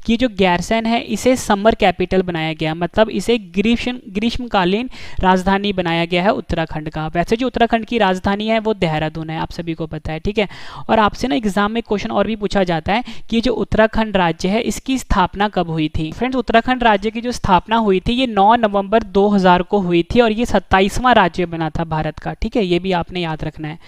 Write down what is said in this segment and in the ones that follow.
कि जो गैरसैंण है इसे समर कैपिटल बनाया गया, मतलब इसे ग्रीष्मकालीन राजधानी बनाया गया है उत्तराखंड का। वैसे जो उत्तराखंड की राजधानी है वो देहरादून है, आप सभी को पता है, ठीक है। और आपसे ना एग्जाम में क्वेश्चन और भी पूछा जाता है कि जो उत्तराखंड राज्य है इसकी स्थापना कब हुई थी। फ्रेंड्स, उत्तराखंड राज्य की जो स्थापना हुई थी ये 9 नवंबर 2000 को हुई थी और ये 27वां राज्य बना था भारत का, ठीक है। ये भी आपने याद रखना है।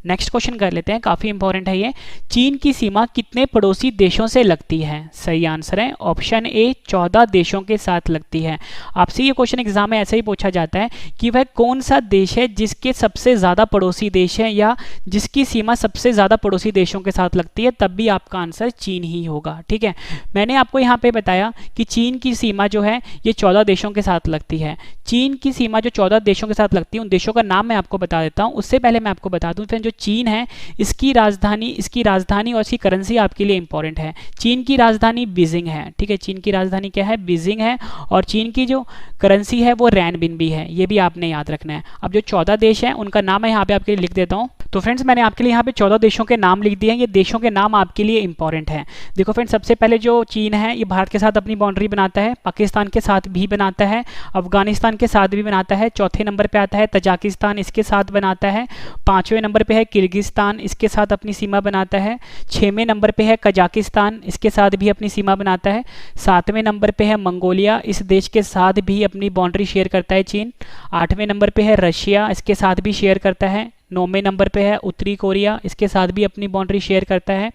नेक्स्ट क्वेश्चन कर लेते हैं, काफी इंपॉर्टेंट है ये। चीन की सीमा कितने पड़ोसी देशों से लगती है? सही आंसर है ऑप्शन ए 14 देशों के साथ लगती है। आपसे ये क्वेश्चन एग्जाम में ऐसे ही पूछा जाता है कि वह कौन सा देश है जिसके सबसे ज्यादा पड़ोसी देश है या जिसकी सीमा सबसे ज्यादा पड़ोसी देशों के साथ लगती है, तब भी आपका आंसर चीन ही होगा, ठीक है। मैंने आपको यहाँ पे बताया कि चीन की सीमा जो है ये 14 देशों के साथ लगती है। चीन की सीमा जो 14 देशों के साथ लगती है उन देशों का नाम मैं आपको बता देता हूँ। उससे पहले मैं आपको बता दूं जो चीन है इसकी राजधानी और इसकी करेंसी आपके लिए इंपॉर्टेंट है। चीन की राजधानी बीजिंग है, ठीक है। चीन की राजधानी क्या है? बीजिंग है। और चीन की जो करेंसी है वो रैनबिनबी है, ये भी आपने याद रखना है। अब जो 14 देश हैं उनका नाम मैं यहाँ पे आपके लिए लिख देता हूँ। तो फ्रेंड्स, मैंने आपके लिए यहाँ पे 14 देशों के नाम लिख दिए हैं। ये देशों के नाम आपके लिए इंपॉर्टेंट है। देखो फ्रेंड्स, सबसे पहले जो चीन है ये भारत के साथ अपनी बाउंड्री बनाता है, पाकिस्तान के साथ भी बनाता है, अफगानिस्तान के साथ भी बनाता है। चौथे नंबर पे आता है तजाकिस्तान, इसके साथ बनाता है। 5वें नंबर पे है किर्गिस्तान, इसके साथ अपनी सीमा बनाता है। 6वें नंबर पे है कजाकिस्तान, इसके साथ भी अपनी सीमा बनाता है। 7वें नंबर पे है मंगोलिया, इस देश के साथ भी अपनी बाउंड्री शेयर करता है चीन। 8वें नंबर पे है रशिया, इसके साथ भी शेयर करता है। 9वें नंबर पे है उत्तरी कोरिया, इसके साथ भी अपनी बाउंड्री शेयर करता है।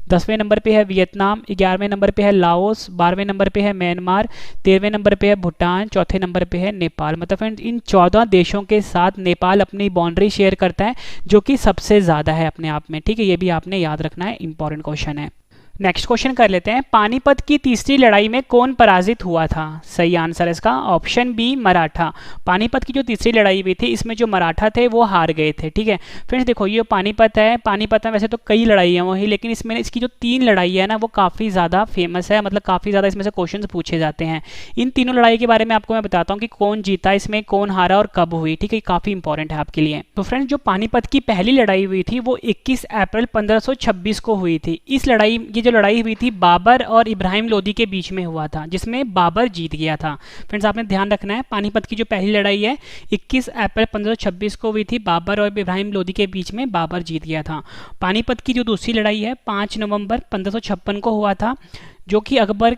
10वें नंबर पे है वियतनाम। 11वें नंबर पे है लाओस। 12वें नंबर पे है म्यांमार। 13वें नंबर पे है भूटान। चौथे नंबर पे है नेपाल। मतलब फ्रेंड्स, इन 14 देशों के साथ नेपाल अपनी बाउंड्री शेयर करता है, जो कि सबसे ज़्यादा है अपने आप में, ठीक है। ये भी आपने याद रखना है, इंपॉर्टेंट क्वेश्चन है। नेक्स्ट क्वेश्चन कर लेते हैं, पानीपत की तीसरी लड़ाई में कौन पराजित हुआ था? सही आंसर है इसका ऑप्शन बी मराठा। पानीपत की जो तीसरी लड़ाई हुई थी इसमें जो मराठा थे वो हार गए थे, ठीक है। फ्रेंड्स देखो, ये पानीपत है, पानीपत में वैसे तो कई लड़ाई है वही, लेकिन इसमें इसकी जो 3 लड़ाई है ना वो काफ़ी ज़्यादा फेमस है, मतलब काफ़ी ज़्यादा इसमें से क्वेश्चन पूछे जाते हैं। इन तीनों लड़ाई के बारे में आपको मैं बताता हूँ कि कौन जीता, इसमें कौन हारा और कब हुई, ठीक है। काफ़ी इंपॉर्टेंट है आपके लिए। तो फ्रेंड्स, जो पानीपत की पहली लड़ाई हुई थी वो 21 अप्रैल 1526 को हुई थी। ये जो लड़ाई हुई थी बाबर और इब्राहिम लोदी के बीच में हुआ था, जिसमें बाबर जीत गया था। फ्रेंड्स, आपने ध्यान रखना है, पानीपत की जो पहली लड़ाई है 21 अप्रैल 1526 को हुई थी, बाबर और इब्राहिम लोदी के बीच में बाबर जीत गया था। पानीपत की जो दूसरी लड़ाई है 5 नवंबर 1556 को हुआ था, जो कि अकबर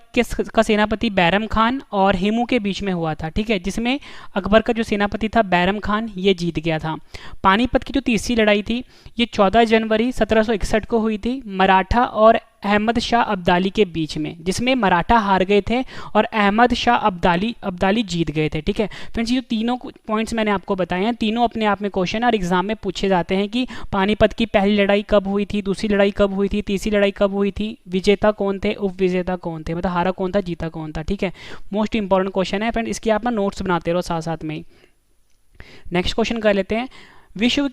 का सेनापति बैरम खान और हेमू के बीच में हुआ था, ठीक है, जिसमें अकबर का जो सेनापति था बैरम खान ये जीत गया था। पानीपत की जो तीसरी लड़ाई थी ये 14 जनवरी 1761 को हुई थी, मराठा और अहमद शाह अब्दाली के बीच में, जिसमें मराठा हार गए थे और अहमद शाह अब्दाली जीत गए थे, ठीक है। फ्रेंड्स, ये तीनों पॉइंट्स मैंने आपको बताए हैं, तीनों अपने आप में क्वेश्चन और एग्जाम में पूछे जाते हैं कि पानीपत की पहली लड़ाई कब हुई थी, दूसरी लड़ाई कब हुई थी, तीसरी लड़ाई कब हुई थी, विजेता कौन थे, उप विजेता कौन थे, मतलब हारा कौन था, जीता कौन था, ठीक है। मोस्ट इंपॉर्टेंट क्वेश्चन है फ्रेंड, इसकी आप ना नोट्स बनाते रहो साथ साथ में ही। नेक्स्ट क्वेश्चन कर लेते हैं, विश्व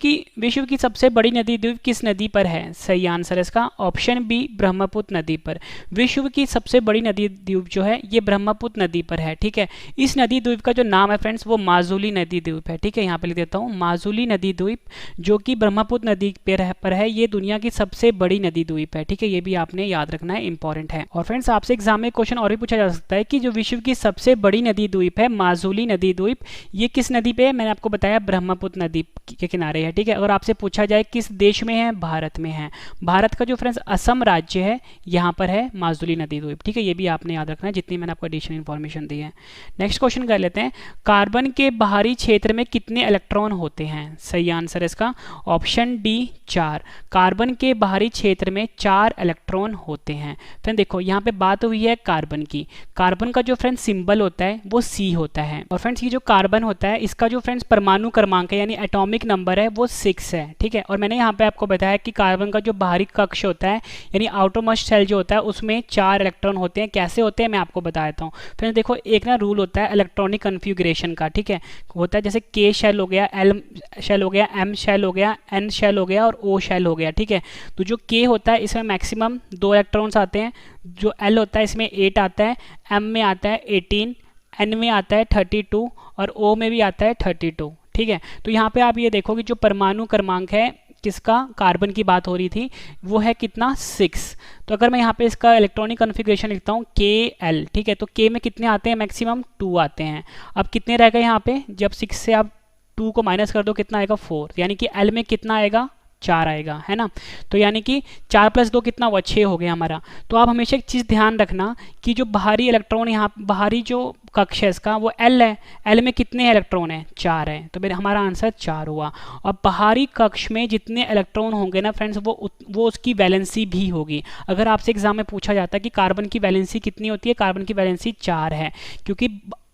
की सबसे बड़ी नदी द्वीप किस नदी पर है? सही आंसर है इसका ऑप्शन बी ब्रह्मपुत्र नदी पर। विश्व की सबसे बड़ी नदी द्वीप जो है ये ब्रह्मपुत्र नदी पर है, ठीक है। इस नदी द्वीप का जो नाम है फ्रेंड्स वो माजुली नदी द्वीप है, ठीक है। यहाँ पे लिख देता हूँ माजुली नदी द्वीप, जो कि ब्रह्मपुत्र नदी पर है। ये दुनिया की सबसे बड़ी नदी द्वीप है, ठीक है। ये भी आपने याद रखना है, इंपॉर्टेंट है। और फ्रेंड्स, आपसे एग्जाम में क्वेश्चन और भी पूछा जा सकता है कि जो विश्व की सबसे बड़ी नदी द्वीप है माजुली नदी द्वीप, ये किस नदी पे है? मैंने आपको बताया ब्रह्मपुत्र नदी के किनारे है, ठीक है। अगर आपसे पूछा जाए किस देश में है, भारत में है। भारत का जो फ्रेंड्स असम राज्य है यहाँ पर है माजुली नदी द्वीप, ठीक है। ये भी आपने याद रखना है, जितनी मैंने आपको एडिशनल इंफॉर्मेशन दी है। नेक्स्ट क्वेश्चन कर लेते हैं, कार्बन के बाहरी क्षेत्र में कितने इलेक्ट्रॉन होते हैं? सही आंसर है इसका ऑप्शन डी 4। कार्बन के बाहरी क्षेत्र में 4 इलेक्ट्रॉन होते हैं। फ्रेंड देखो, यहाँ पे बात हुई है कार्बन की। कार्बन का जो फ्रेंड्स सिंबल होता है वो C होता है। और फ्रेंड्स, ये जो कार्बन होता है इसका जो फ्रेंड्स परमाणु क्रमांक है यानी एटॉमिक नंबर है वो 6 है, ठीक है। और मैंने यहाँ पे आपको बताया कि कार्बन का जो बाहरी कक्ष होता है यानी आउटरमोस्ट शेल जो होता है उसमें 4 इलेक्ट्रॉन होते हैं। कैसे होते हैं मैं आपको बता देता हूँ। फ्रेंड्स देखो, एक ना रूल होता है इलेक्ट्रॉनिक कन्फिग्रेशन का, ठीक है। होता है जैसे K शेल हो गया, L शेल हो गया, M शेल हो गया, N शेल हो गया और O शेल हो गया, ठीक है। तो जो K होता है इसमें मैक्सिमम 2 इलेक्ट्रॉन्स आते हैं, जो L होता है इसमें 8 आता है, M में आता है 18, N में आता है 32 और O में भी आता है 32, ठीक है। तो यहाँ पे आप ये देखो कि जो परमाणु क्रमांक है किसका, कार्बन की बात हो रही थी, वो है कितना 6। तो अगर मैं यहाँ पे इसका इलेक्ट्रॉनिक कॉन्फ़िगरेशन लिखता हूँ Kl, ठीक है, तो K में कितने आते हैं, मैक्सिमम 2 आते हैं। अब कितने रह गए यहाँ पे, जब 6 से आप 2 को माइनस कर दो कितना आएगा 4, यानी कि L में कितना आएगा 4 आएगा, है ना। तो यानी कि 4 + 2 कितना हुआ, 6 हो गया हमारा। तो आप हमेशा एक चीज़ ध्यान रखना कि जो बाहरी इलेक्ट्रॉन यहाँ, बाहरी जो कक्ष है इसका वो L है, L में कितने इलेक्ट्रॉन है, 4 है, तो मेरा हमारा आंसर 4 हुआ। और बाहरी कक्ष में जितने इलेक्ट्रॉन होंगे ना फ्रेंड्स, वो उसकी वैलेंसी भी होगी। अगर आपसे एग्जाम में पूछा जाता है कि कार्बन की वैलेंसी कितनी होती है, कार्बन की वैलेंसी 4 है, क्योंकि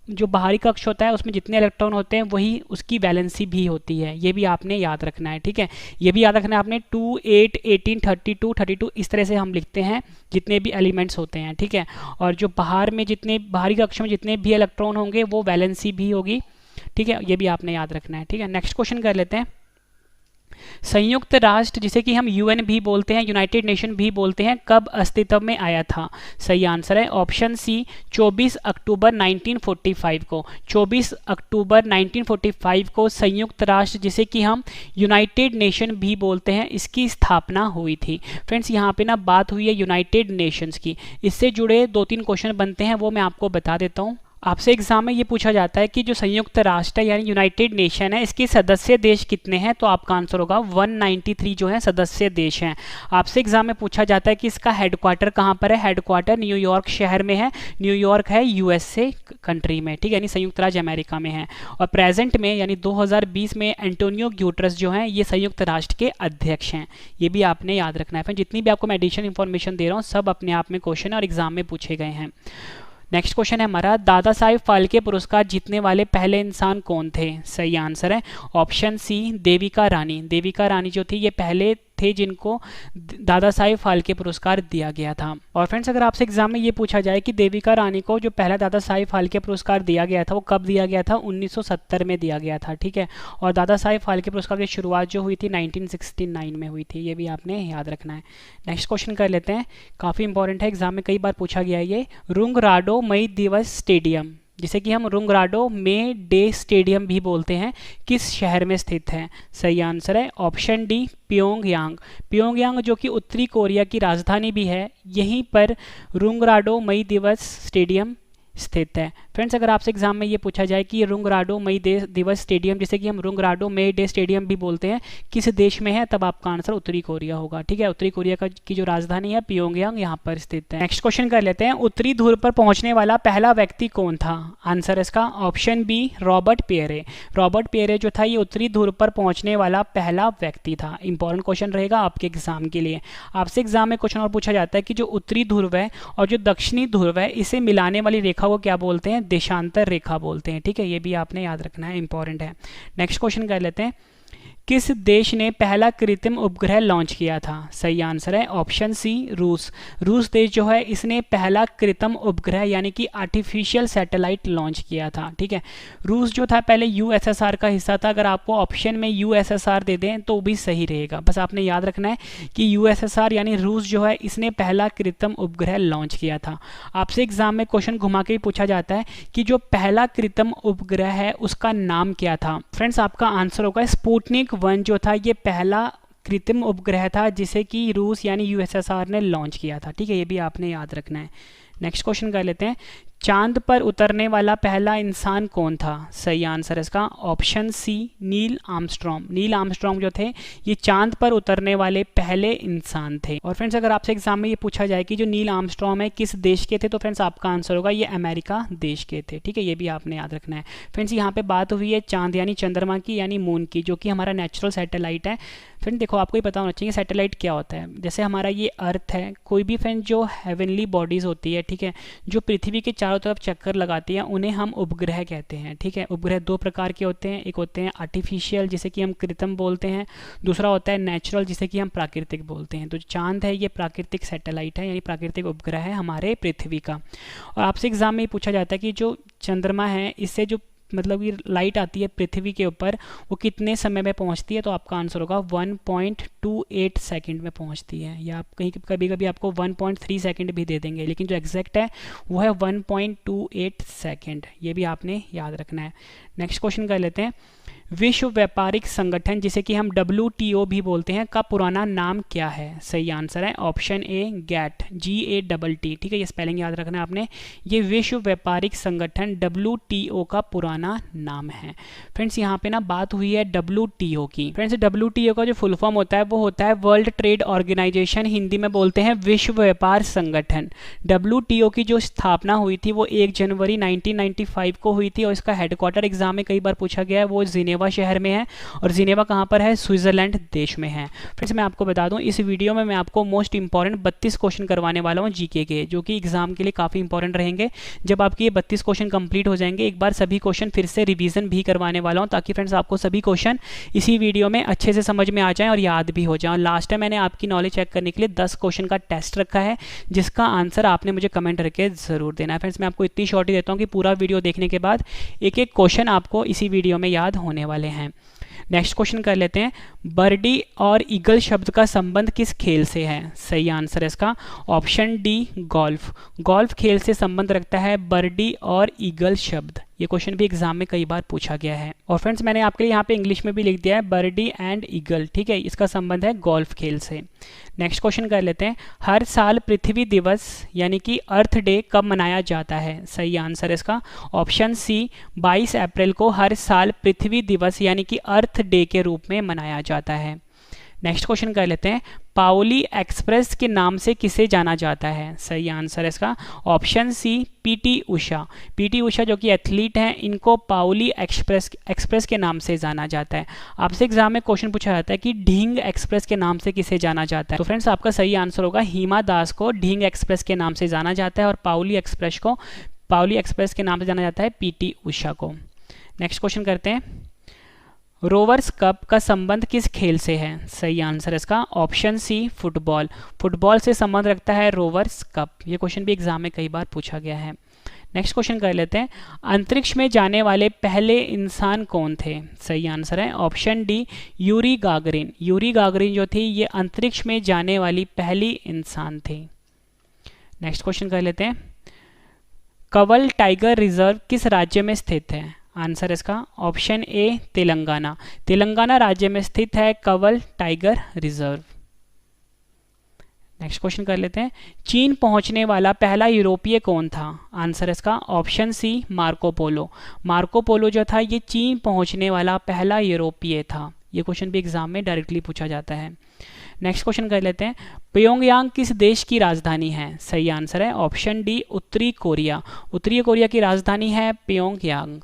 जो बाहरी कक्ष होता है उसमें जितने इलेक्ट्रॉन होते हैं वही उसकी वैलेंसी भी होती है। ये भी आपने याद रखना है, ठीक है, ये भी याद रखना है आपने। 2, 8, 18, 32, 32 इस तरह से हम लिखते हैं जितने भी एलिमेंट्स होते हैं, ठीक है। और जो बाहर में जितने बाहरी कक्ष में जितने भी इलेक्ट्रॉन होंगे वो वैलेंसी भी होगी, ठीक है, ये भी आपने याद रखना है, ठीक है। नेक्स्ट क्वेश्चन कर लेते हैं। संयुक्त राष्ट्र, जिसे कि हम यूएन भी बोलते हैं, यूनाइटेड नेशन भी बोलते हैं, कब अस्तित्व में आया था? सही आंसर है ऑप्शन सी, 24 अक्टूबर 1945 को। 24 अक्टूबर 1945 को संयुक्त राष्ट्र, जिसे कि हम यूनाइटेड नेशन भी बोलते हैं, इसकी स्थापना हुई थी। फ्रेंड्स यहाँ पे ना बात हुई है यूनाइटेड नेशंस की, इससे जुड़े 2-3 क्वेश्चन बनते हैं, वो मैं आपको बता देता हूँ। आपसे एग्जाम में ये पूछा जाता है कि जो संयुक्त राष्ट्र है यानी यूनाइटेड नेशन है, इसके सदस्य देश कितने हैं? तो आपका आंसर होगा 193 जो है सदस्य देश हैं। आपसे एग्जाम में पूछा जाता है कि इसका हेडक्वार्टर कहाँ पर है? हेडक्वार्टर न्यूयॉर्क शहर में है। न्यूयॉर्क है यूएसए कंट्री में, ठीक है, यानी संयुक्त राज्य अमेरिका में है। और प्रेजेंट में यानी 2020 में एंटोनियो ग्यूटरस जो हैं ये संयुक्त राष्ट्र के अध्यक्ष हैं। ये भी आपने याद रखना है। फिर जितनी भी आपको मैं एडिशनल इन्फॉर्मेशन दे रहा हूँ सब अपने आप में क्वेश्चन और एग्जाम में पूछे गए हैं। नेक्स्ट क्वेश्चन है हमारा, दादा साहिब फाल्के पुरस्कार जीतने वाले पहले इंसान कौन थे? सही आंसर है ऑप्शन सी, देविका रानी। देविका रानी जो थी ये पहले थे जिनको दादा साहिब फाल्के पुरस्कार दिया गया था। और फ्रेंड्स अगर आपसे एग्जाम में ये पूछा जाए कि देविका रानी को जो पहला दादा साहिब फाल्के पुरस्कार दिया गया था वो कब दिया गया था? 1970 में दिया गया था, ठीक है। और दादा साहिब फाल्के पुरस्कार की शुरुआत जो हुई थी 1969 में हुई थी, ये भी आपने याद रखना है। नेक्स्ट क्वेश्चन कर लेते हैं, काफ़ी इंपॉर्टेंट है, एग्जाम में कई बार पूछा गया है ये। रुंगराडो मई दिवस स्टेडियम, जिसे कि हम रुंगराडो मे डे स्टेडियम भी बोलते हैं, किस शहर में स्थित है? सही आंसर है ऑप्शन डी, प्योंगयांग। प्योंगयांग जो कि उत्तरी कोरिया की राजधानी भी है, यहीं पर रुंगराडो मई दिवस स्टेडियम स्थित है। फ्रेंड्स अगर आपसे एग्जाम में ये पूछा जाए कि रुंगराडो मई दिवस स्टेडियम, जिसे कि हम रुंगराडो मे डे स्टेडियम भी बोलते हैं, किस देश में है? तब आपका आंसर उत्तरी कोरिया होगा, ठीक है। उत्तरी कोरिया की जो राजधानी है प्योंगयांग यहाँ पर स्थित है। नेक्स्ट क्वेश्चन कर लेते हैं, उत्तरी ध्रुव पर पहुंचने वाला पहला व्यक्ति कौन था? आंसर इसका option B, Robert Peary. Robert Peary जो था ये उत्तरी ध्रुव पर पहुंचने वाला पहला व्यक्ति था। इंपॉर्टेंट क्वेश्चन रहेगा आपके एग्जाम के लिए। आपसे एग्जाम में क्वेश्चन और पूछा जाता है कि जो उत्तरी ध्रुव है और जो दक्षिणी ध्रुव है, इसे मिलाने वाली रेखा को क्या बोलते हैं? देशांतर रेखा बोलते हैं, ठीक है, ये भी आपने याद रखना है, इंपॉर्टेंट है। नेक्स्ट क्वेश्चन कर लेते हैं, किस देश ने पहला कृत्रिम उपग्रह लॉन्च किया था? सही आंसर है ऑप्शन सी, रूस। रूस देश जो है इसने पहला कृत्रिम उपग्रह यानी कि आर्टिफिशियल सैटेलाइट लॉन्च किया था, ठीक है। रूस जो था पहले यूएसएसआर का हिस्सा था, अगर आपको ऑप्शन में यूएसएसआर दे दें तो भी सही रहेगा। बस आपने याद रखना है कि यूएसएसआर यानी रूस जो है इसने पहला कृत्रिम उपग्रह लॉन्च किया था। आपसे एग्जाम में क्वेश्चन घुमा के भी पूछा जाता है कि जो पहला कृत्रिम उपग्रह है उसका नाम क्या था? फ्रेंड्स आपका आंसर होगा स्पुतनिक 1 जो था ये पहला कृत्रिम उपग्रह था जिसे कि रूस यानी यूएसएसआर ने लॉन्च किया था, ठीक है, ये भी आपने याद रखना है। नेक्स्ट क्वेश्चन कर लेते हैं, चांद पर उतरने वाला पहला इंसान कौन था? सही आंसर इसका option C, Neil Armstrong. Neil Armstrong जो थे ये चांद पर उतरने वाले पहले इंसान थे। और फ्रेंड्स अगर आपसे एग्जाम में ये पूछा जाए कि जो नील आर्मस्ट्रॉन्ग है किस देश के थे, तो फ्रेंड्स आपका आंसर होगा ये अमेरिका देश के थे, ठीक है, ये भी आपने याद रखना है। फ्रेंड्स यहाँ पे बात हुई है चांद यानी चंद्रमा की यानी मून की, जो कि हमारा नेचुरल सैटेलाइट है। फ्रेंड देखो आपको ही पता होना चाहिए सैटेलाइट क्या होता है। जैसे हमारा ये अर्थ है, कोई भी फ्रेंड जो हेवनली बॉडीज़ होती है, ठीक है, जो पृथ्वी के चारों तरफ चक्कर लगाती हैं, उन्हें हम उपग्रह कहते हैं, ठीक है। उपग्रह 2 प्रकार के होते हैं, एक होते हैं आर्टिफिशियल जिसे कि हम कृत्रिम बोलते हैं, दूसरा होता है नेचुरल जिसे कि हम प्राकृतिक बोलते हैं। तो चांद है ये प्राकृतिक सैटेलाइट है यानी प्राकृतिक उपग्रह है हमारे पृथ्वी का। और आपसे एग्जाम में ये पूछा जाता है कि जो चंद्रमा है इससे जो मतलब ये लाइट आती है पृथ्वी के ऊपर वो कितने समय में पहुंचती है, तो आपका आंसर होगा 1.28 सेकंड में पहुंचती है, या आप कहीं कभी कभी आपको 1.3 सेकंड भी दे देंगे, लेकिन जो एग्जैक्ट है वो है 1.28 सेकंड, ये भी आपने याद रखना है। नेक्स्ट क्वेश्चन कर लेते हैं, विश्व व्यापारिक संगठन जिसे कि हम WTO भी बोलते हैं का पुराना नाम क्या है? सही आंसर है ऑप्शन ए गैट, GATT। ठीक है, ये स्पेलिंग याद रखना है आपने। ये विश्व व्यापारिक संगठन WTO का पुराना नाम है। फ्रेंड्स यहाँ पे ना बात हुई है WTO की। फ्रेंड्स WTO का जो फुल फॉर्म होता है वो होता है वर्ल्ड ट्रेड ऑर्गेनाइजेशन, हिंदी में बोलते हैं विश्व व्यापार संगठन। WTO की जो स्थापना हुई थी वो 1 जनवरी 1995 को हुई थी और इसका हेडक्वार्टर एग्जाम में कई बार पूछा गया है, वो जिनेवा शहर में है। और जिनेवा कहाँ पर है? स्विट्जरलैंड देश में है। फ्रेंड्स मैं आपको बता दूं इस वीडियो में मैं आपको मोस्ट इंपॉर्टेंट 32 क्वेश्चन करवाने वाला हूं जीके के, जो कि एग्जाम के लिए काफ़ी इंपॉर्टेंट रहेंगे। जब आपके ये 32 क्वेश्चन कंप्लीट हो जाएंगे एक बार सभी क्वेश्चन फिर से रिवीजन भी करवाने वाला हूं, ताकि फ्रेंड्स आपको सभी क्वेश्चन इसी वीडियो में अच्छे से समझ में आ जाएं और याद भी हो जाए। लास्ट टाइम मैंने आपकी नॉलेज चेक करने के लिए 10 क्वेश्चन का टेस्ट रखा है, जिसका आंसर आपने मुझे कमेंट करके जरूर देना है। फ्रेंड्स मैं आपको इतनी शॉर्ट ही देता हूँ कि पूरा वीडियो देखने के बाद एक एक क्वेश्चन आपको इसी वीडियो में याद होने वाले हैं। नेक्स्ट क्वेश्चन कर लेते हैं, बर्डी और ईगल शब्द का संबंध किस खेल से है? सही आंसर है इसका ऑप्शन डी गोल्फ। गोल्फ खेल से संबंध रखता है बर्डी और ईगल शब्द। ये क्वेश्चन भी एग्जाम में कई बार पूछा गया है। और फ्रेंड्स मैंने आपके लिए यहाँ पे इंग्लिश में भी लिख दिया है बर्डी एंड ईगल। ठीक है, इसका संबंध है गोल्फ खेल से। नेक्स्ट क्वेश्चन कर लेते हैं, हर साल पृथ्वी दिवस यानी कि अर्थ डे कब मनाया जाता है? सही आंसर है इसका ऑप्शन सी 22 अप्रैल को हर साल पृथ्वी दिवस यानी कि अर्थ डे के रूप में मनाया जाता है। नेक्स्ट क्वेश्चन कर लेते हैं, पाओली एक्सप्रेस के नाम से किसे जाना जाता है? सही आंसर है इसका ऑप्शन सी पीटी उषा। पीटी उषा जो कि एथलीट हैं, इनको पाओली एक्सप्रेस के नाम से जाना जाता है। आपसे एग्जाम में क्वेश्चन पूछा जाता है कि ढींग एक्सप्रेस के नाम से किसे जाना जाता है? तो फ्रेंड्स आपका सही आंसर होगा हिमा दास को ढींग एक्सप्रेस के नाम से जाना जाता है, और पाओली एक्सप्रेस के नाम से जाना जाता है पीटी उषा को। नेक्स्ट क्वेश्चन करते हैं, रोवर्स कप का संबंध किस खेल से है? सही आंसर है इसका ऑप्शन सी फुटबॉल। फुटबॉल से संबंध रखता है रोवर्स कप। ये क्वेश्चन भी एग्जाम में कई बार पूछा गया है। नेक्स्ट क्वेश्चन कर लेते हैं, अंतरिक्ष में जाने वाले पहले इंसान कौन थे? सही आंसर है option D Yuri Gagarin. Yuri Gagarin जो थी ये अंतरिक्ष में जाने वाली पहली इंसान थी। नेक्स्ट क्वेश्चन कर लेते हैं, कवल टाइगर रिजर्व किस राज्य में स्थित है? आंसर इसका ऑप्शन ए तेलंगाना। तेलंगाना राज्य में स्थित है कवल टाइगर रिजर्व। नेक्स्ट क्वेश्चन कर लेते हैं, चीन पहुंचने वाला पहला यूरोपीय कौन था? आंसर इसका option C Marco Polo. Marco Polo जो था ये चीन पहुंचने वाला पहला यूरोपीय था। ये क्वेश्चन भी एग्जाम में डायरेक्टली पूछा जाता है। नेक्स्ट क्वेश्चन कर लेते हैं, प्योंगयांग किस देश की राजधानी है? सही आंसर है ऑप्शन डी उत्तरी कोरिया। उत्तरी कोरिया की राजधानी है प्योंगयांग।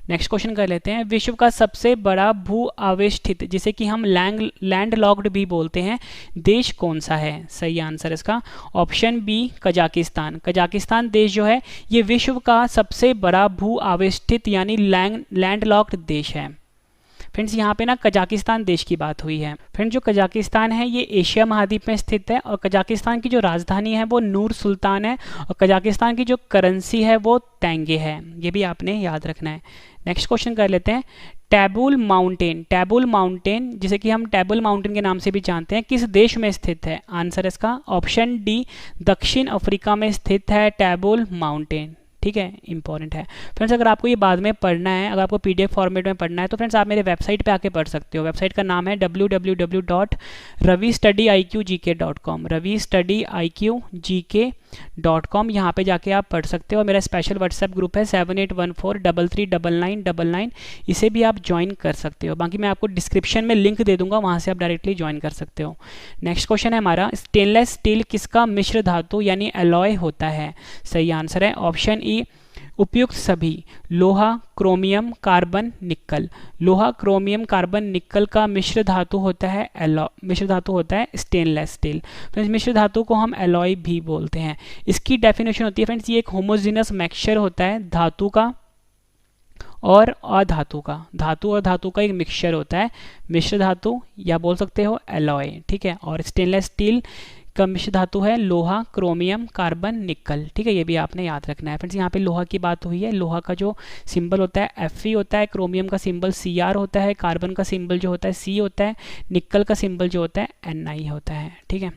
नेक्स्ट क्वेश्चन कर लेते हैं, विश्व का सबसे बड़ा भू आवेष्टित जिसे कि हम लैंड लॉक्ड भी बोलते हैं देश कौन सा है? सही आंसर इसका ऑप्शन बी कजाकिस्तान। कजाकिस्तान देश जो है ये विश्व का सबसे बड़ा भू आवेष्टित यानी लैंड लॉक्ड देश है। फ्रेंड्स यहाँ पे ना कजाकिस्तान देश की बात हुई है। फ्रेंड्स जो कजाकिस्तान है ये एशिया महाद्वीप में स्थित है, और कजाकिस्तान की जो राजधानी है वो नूर सुल्तान है, और कजाकिस्तान की जो करेंसी है वो तेंगे है। ये भी आपने याद रखना है। नेक्स्ट क्वेश्चन कर लेते हैं, टैबुल माउंटेन जिसे कि हम टेबल माउंटेन के नाम से भी जानते हैं किस देश में स्थित है? आंसर इसका ऑप्शन डी दक्षिण अफ्रीका में स्थित है टैबुल माउंटेन। ठीक है, इंपॉर्टेंट है। फ्रेंड्स अगर आपको ये बाद में पढ़ना है, अगर आपको PDF फॉर्मेट में पढ़ना है तो फ्रेंड्स आप मेरे वेबसाइट पे आके पढ़ सकते हो। वेबसाइट का नाम है www.ravistudiiqgk.com ravistudiiqgk.com। यहाँ पे जाके आप पढ़ सकते हो। मेरा स्पेशल व्हाट्सएप ग्रुप है 7814339999, इसे भी आप ज्वाइन कर सकते हो। बाकी मैं आपको डिस्क्रिप्शन में लिंक दे दूंगा, वहाँ से आप डायरेक्टली ज्वाइन कर सकते हो। नेक्स्ट क्वेश्चन है हमारा, स्टेनलेस स्टील किसका मिश्र धातु यानी एलॉय होता है? सही आंसर है ऑप्शन ई उपयुक्त सभी, लोहा, क्रोमियम, कार्बन, निक्कल। लोहा, क्रोमियम, कार्बन, निक्कल का मिश्र धातु होता है स्टेनलेस स्टील। फ्रेंड्स मिश्र धातु को हम एलॉय भी बोलते हैं। इसकी डेफिनेशन होती है फ्रेंड्स, ये एक होमोजीनस मिक्सचर होता है धातु का और अधातु का। धातु और धातु का एक मिक्सचर होता है मिश्र धातु, या बोल सकते हो एलॉय। ठीक है, और स्टेनलेस स्टील का मिश्र धातु है लोहा, क्रोमियम, कार्बन, निक्कल। ठीक है, ये भी आपने याद रखना है। फ्रेंड्स यहाँ पे लोहा की बात हुई है। लोहा का जो सिंबल होता है Fe होता है, क्रोमियम का सिंबल Cr होता है, कार्बन का सिंबल जो होता है C होता है, निक्कल का सिंबल जो होता है Ni होता है। ठीक है,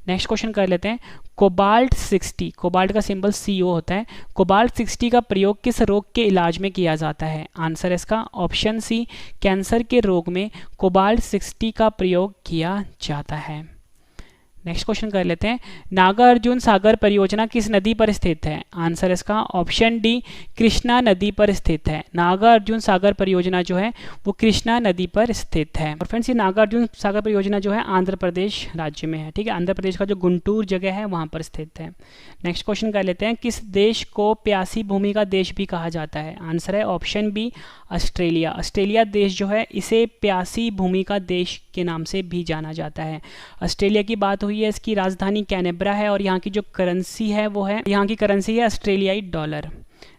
नेक्स्ट क्वेश्चन कर लेते हैं, कोबाल्ट 60, कोबाल्ट का सिंबल CO होता है, कोबाल्ट 60 का प्रयोग किस रोग के इलाज में किया जाता है? आंसर इसका ऑप्शन सी, कैंसर के रोग में कोबाल्ट 60 का प्रयोग किया जाता है। नेक्स्ट क्वेश्चन कर लेते हैं, नागार्जुन सागर परियोजना किस नदी पर स्थित है? आंसर इसका ऑप्शन डी, कृष्णा नदी पर स्थित है। नागार्जुन सागर परियोजना जो है वो कृष्णा नदी पर स्थित है। और फ्रेंड्स, ये नागार्जुन सागर परियोजना जो है आंध्र प्रदेश राज्य में है, ठीक है, आंध्र प्रदेश का जो गुंटूर जगह है वहाँ पर स्थित है। नेक्स्ट क्वेश्चन कर लेते हैं, किस देश को प्यासी भूमि का देश भी कहा जाता है? आंसर है ऑप्शन बी, ऑस्ट्रेलिया। ऑस्ट्रेलिया देश जो है इसे प्यासी भूमि का देश के नाम से भी जाना जाता है। ऑस्ट्रेलिया की बात हुई है, इसकी राजधानी कैनबरा है और यहाँ की जो करेंसी है वो है, यहाँ की करेंसी है ऑस्ट्रेलियाई डॉलर।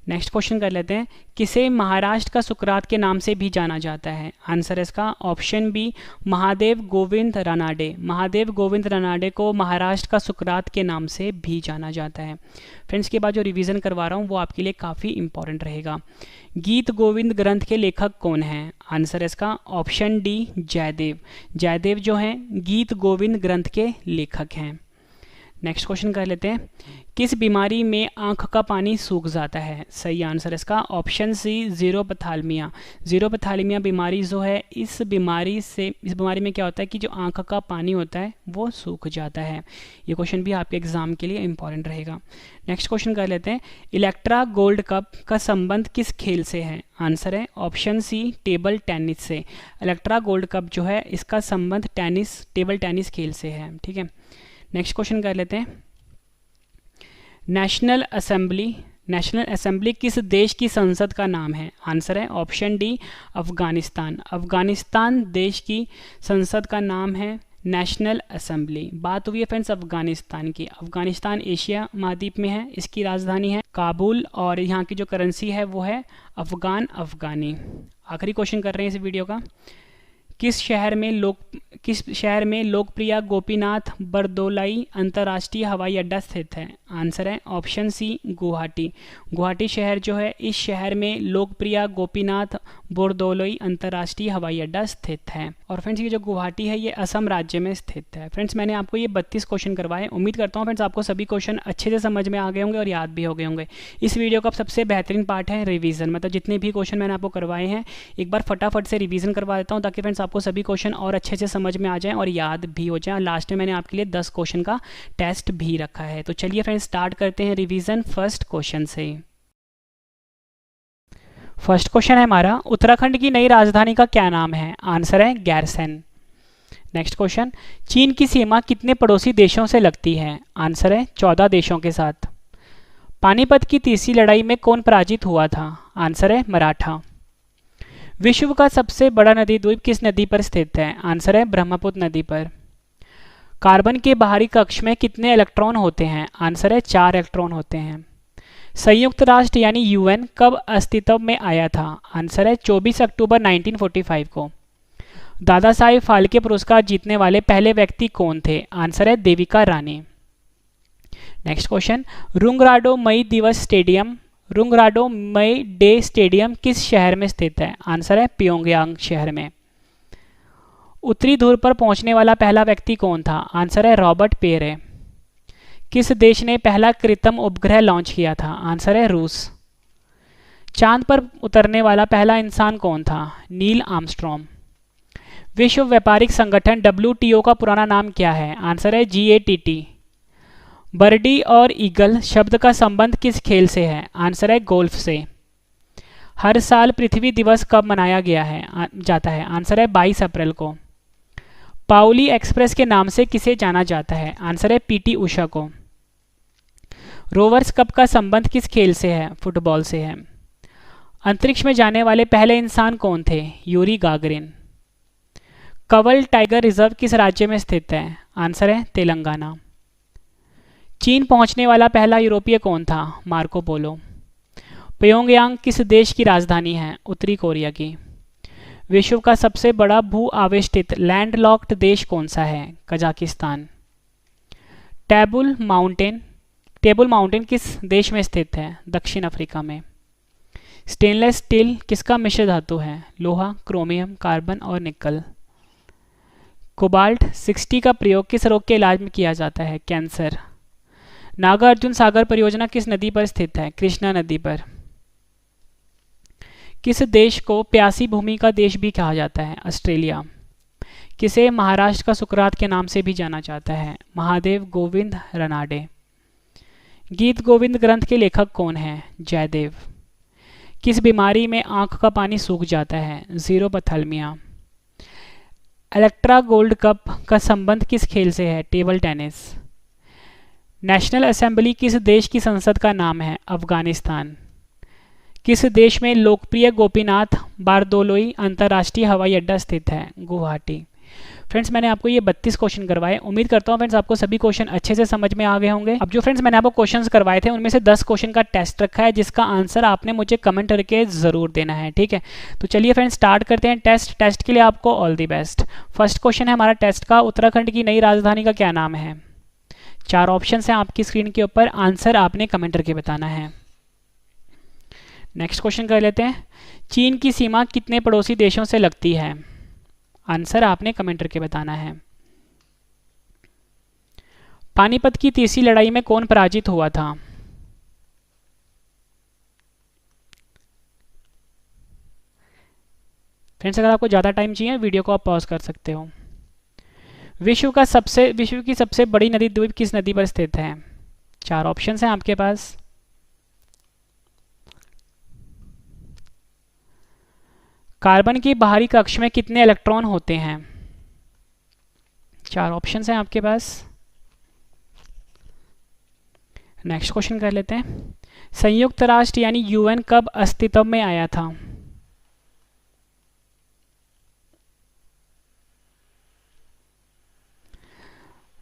नेक्स्ट क्वेश्चन कर लेते हैं, किसे महाराष्ट्र का सुकरात के नाम से भी जाना जाता है? आंसर इसका ऑप्शन बी, महादेव गोविंद रानाडे। महादेव गोविंद रानाडे को महाराष्ट्र का सुकरात के नाम से भी जाना जाता है। फ्रेंड्स, के बाद जो रिवीजन करवा रहा हूँ वो आपके लिए काफ़ी इंपॉर्टेंट रहेगा। गीत गोविंद ग्रंथ के लेखक कौन हैं? आंसर इसका ऑप्शन डी, जयदेव। जयदेव जो हैं गीत गोविंद ग्रंथ के लेखक हैं। नेक्स्ट क्वेश्चन कर लेते हैं, किस बीमारी में आंख का पानी सूख जाता है? सही आंसर इसका ऑप्शन सी, ज़ीरोपैथालमिया। ज़ीरोपैथालमिया बीमारी जो है, इस बीमारी में क्या होता है कि जो आंख का पानी होता है वो सूख जाता है। ये क्वेश्चन भी आपके एग्जाम के लिए इंपॉर्टेंट रहेगा। नेक्स्ट क्वेश्चन कर लेते हैं, इलेक्ट्रा गोल्ड कप का संबंध किस खेल से है? आंसर है ऑप्शन सी, टेबल टेनिस से। इलेक्ट्रा गोल्ड कप जो है इसका संबंध टेबल टेनिस खेल से है, ठीक है। नेक्स्ट क्वेश्चन कर लेते हैं, नेशनल असेंबली किस देश की संसद का नाम है? आंसर है ऑप्शन डी, अफगानिस्तान। अफगानिस्तान देश की संसद का नाम है नेशनल असेंबली। बात हुई है फ्रेंड्स अफगानिस्तान की। अफगानिस्तान एशिया महाद्वीप में है, इसकी राजधानी है काबुल और यहाँ की जो करेंसी है वो है अफगानी। आखिरी क्वेश्चन कर रहे हैं इस वीडियो का, किस शहर में लोकप्रिय गोपीनाथ बरदोलाई अंतर्राष्ट्रीय हवाई अड्डा स्थित है? आंसर है ऑप्शन सी, गुवाहाटी। गुवाहाटी शहर जो है, इस शहर में लोकप्रिय गोपीनाथ बरदोलाई अंतर्राष्ट्रीय हवाई अड्डा स्थित है। और फ्रेंड्स, ये जो गुवाहाटी है ये असम राज्य में स्थित है। फ्रेंड्स, मैंने आपको ये 32 क्वेश्चन करवाए। उम्मीद करता हूँ फ्रेंड्स आपको सभी क्वेश्चन अच्छे से समझ में आ गए होंगे और याद भी हो गए होंगे। इस वीडियो का सबसे बेहतरीन पार्ट है रिवीजन, मतलब जितने भी क्वेश्चन मैंने आपको करवाए हैं एक बार फटाफट से रिवीजन करवा देता हूँ ताकि फ्रेंड्स आपको सभी क्वेश्चन और अच्छे से समझ में आ जाएं और याद भी हो जाए। लास्ट में मैंने आपके लिए 10 क्वेश्चन का टेस्ट भी रखा है। तो चलिए फ्रेंड्स स्टार्ट करते हैं रिवीजन फर्स्ट क्वेश्चन से। फर्स्ट क्वेश्चन है हमारा, उत्तराखंड की नई राजधानी का क्या नाम है? आंसर है गैरसैंण। नेक्स्ट क्वेश्चन, चीन की सीमा कितने पड़ोसी देशों से लगती है? आंसर है 14 देशों के साथ। पानीपत की तीसरी लड़ाई में कौन पराजित हुआ था? आंसर है मराठा। विश्व का सबसे बड़ा नदी द्वीप किस नदी पर स्थित है? आंसर है ब्रह्मपुत्र नदी पर। कार्बन के बाहरी कक्ष में कितने इलेक्ट्रॉन होते हैं? आंसर है 4 इलेक्ट्रॉन होते हैं। संयुक्त राष्ट्र यानी UN कब अस्तित्व में आया था? आंसर है 24 अक्टूबर 1945 को। दादा साहेब फाल्के पुरस्कार जीतने वाले पहले व्यक्ति कौन थे? आंसर है देविका रानी। नेक्स्ट क्वेश्चन, रुंगराडो मई डे स्टेडियम किस शहर में स्थित है? आंसर है प्योंगयांग शहर में। उत्तरी ध्रुव पर पहुंचने वाला पहला व्यक्ति कौन था? आंसर है रॉबर्ट पेरे। किस देश ने पहला कृत्रिम उपग्रह लॉन्च किया था? आंसर है रूस। चांद पर उतरने वाला पहला इंसान कौन था? Neil Armstrong. विश्व व्यापारिक संगठन WTO का पुराना नाम क्या है? आंसर है GATT। बर्डी और ईगल शब्द का संबंध किस खेल से है? आंसर है गोल्फ से। हर साल पृथ्वी दिवस कब मनाया जाता है? आंसर है 22 अप्रैल को। पाउली एक्सप्रेस के नाम से किसे जाना जाता है? आंसर है PT उषा को। रोवर्स कप का संबंध किस खेल से है? फुटबॉल से है। अंतरिक्ष में जाने वाले पहले इंसान कौन थे? Yuri Gagarin. Kawal tiger reserve किस राज्य में स्थित है? आंसर है तेलंगाना। चीन पहुंचने वाला पहला यूरोपीय कौन था? Marco Polo. प्योंगयांग किस देश की राजधानी है? उत्तरी कोरिया की। विश्व का सबसे बड़ा भू आवेष्टित लैंडलॉक्ड देश कौन सा है? कजाकिस्तान। टेबल माउंटेन किस देश में स्थित है? दक्षिण अफ्रीका में। स्टेनलेस स्टील किसका मिश्र धातु है? लोहा, क्रोमियम, कार्बन और निकल। कोबाल्ट 60 का प्रयोग किस रोग के इलाज में किया जाता है? कैंसर। नागार्जुन सागर परियोजना किस नदी पर स्थित है? कृष्णा नदी पर। किस देश को प्यासी भूमि का देश भी कहा जाता है? ऑस्ट्रेलिया। किसे महाराष्ट्र का सुकरात के नाम से भी जाना जाता है? महादेव गोविंद रनाडे। गीत गोविंद ग्रंथ के लेखक कौन हैं? जयदेव। किस बीमारी में आंख का पानी सूख जाता है? जीरोपथैल्मिया। इलेक्ट्रा गोल्ड कप का संबंध किस खेल से है? Table tennis. नेशनल असेंबली किस देश की संसद का नाम है? अफगानिस्तान। किस देश में लोकप्रिय गोपीनाथ बारदोलोई अंतर्राष्ट्रीय हवाई अड्डा स्थित है? गुवाहाटी। फ्रेंड्स मैंने आपको ये 32 क्वेश्चन करवाए। उम्मीद करता हूँ फ्रेंड्स आपको सभी क्वेश्चन अच्छे से समझ में आ गए होंगे। अब जो फ्रेंड्स मैंने आपको क्वेश्चंस करवाए थे उनमें से 10 क्वेश्चन का टेस्ट रखा है जिसका आंसर आपने मुझे कमेंट करके जरूर देना है, ठीक है। तो चलिए फ्रेंड्स स्टार्ट करते हैं टेस्ट के लिए आपको all the best. First question है हमारा टेस्ट का, उत्तराखंड की नई राजधानी का क्या नाम है? 4 ऑप्शन है आपकी स्क्रीन के ऊपर, आंसर आपने कमेंट करके बताना है। नेक्स्ट क्वेश्चन कर लेते हैं, चीन की सीमा कितने पड़ोसी देशों से लगती है? आंसर आपने कमेंट करके बताना है। पानीपत की तीसरी लड़ाई में कौन पराजित हुआ था? फ्रेंड्स अगर आपको ज़्यादा टाइम चाहिए वीडियो को आप पॉज कर सकते हो। विश्व की सबसे बड़ी नदी द्वीप किस नदी पर स्थित है? 4 ऑप्शन हैं आपके पास। कार्बन की बाहरी कक्ष में कितने इलेक्ट्रॉन होते हैं? 4 ऑप्शन हैं आपके पास। नेक्स्ट क्वेश्चन कर लेते हैं, संयुक्त राष्ट्र यानी यूएन कब अस्तित्व में आया था?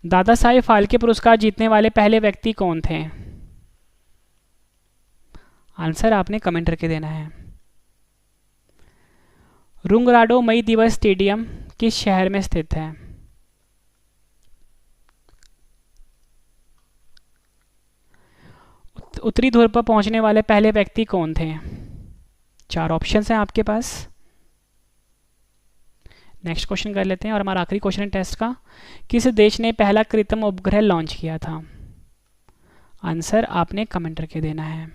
दादा साहेब फाल्के पुरस्कार जीतने वाले पहले व्यक्ति कौन थे? आंसर आपने कमेंट करके देना है। रुंगराडो मई दिवस स्टेडियम किस शहर में स्थित है? उत्तरी ध्रुव पर पहुंचने वाले पहले व्यक्ति कौन थे? 4 ऑप्शन हैं आपके पास। नेक्स्ट क्वेश्चन कर लेते हैं और हमारा आखिरी क्वेश्चन है टेस्ट का, किस देश ने पहला कृत्रिम उपग्रह लॉन्च किया था? आंसर आपने कमेंट करके देना है।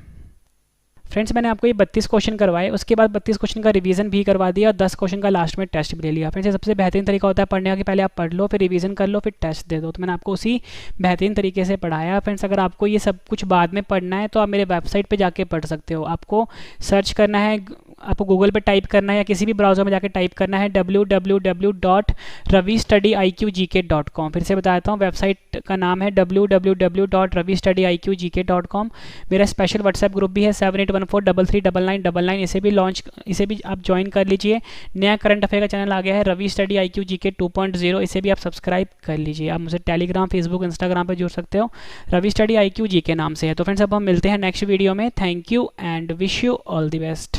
फ्रेंड्स मैंने आपको ये 32 क्वेश्चन करवाए, उसके बाद 32 क्वेश्चन का रिवीजन भी करवा दिया और 10 क्वेश्चन का लास्ट में टेस्ट भी ले लिया। फ्रेंड्स ये सबसे बेहतरीन तरीका होता है पढ़ने का कि पहले आप पढ़ लो, फिर रिवीजन कर लो, फिर टेस्ट दे दो। तो मैंने आपको उसी बेहतरीन तरीके से पढ़ाया। फ्रेंड्स अगर आपको ये सब कुछ बाद में पढ़ना है तो आप मेरे वेबसाइट पर जाके पढ़ सकते हो। आपको सर्च करना है, आपको गूगल पे टाइप करना है या किसी भी ब्राउज़र में जाकर टाइप करना है www.ravistudiiqgk.com। फिर से बताता हूँ, वेबसाइट का नाम है www.ravistudiiqgk.com। मेरा स्पेशल व्हाट्सएप ग्रुप भी है 7814339999, इसे भी आप ज्वाइन कर लीजिए। नया करंट अफेयर का चैनल आ गया है रवि स्टडी IQ GK 2.0, इसे भी आप सब्सक्राइब कर लीजिए। आप मुझे टेलीग्राम, फेसबुक, इंस्टाग्राम पर जुड़ सकते हो, रवि स्टडी IQ GK नाम से है। तो फ्रेंड्स अब हम मिलते हैं नेक्स्ट वीडियो में। Thank you and wish you all the best.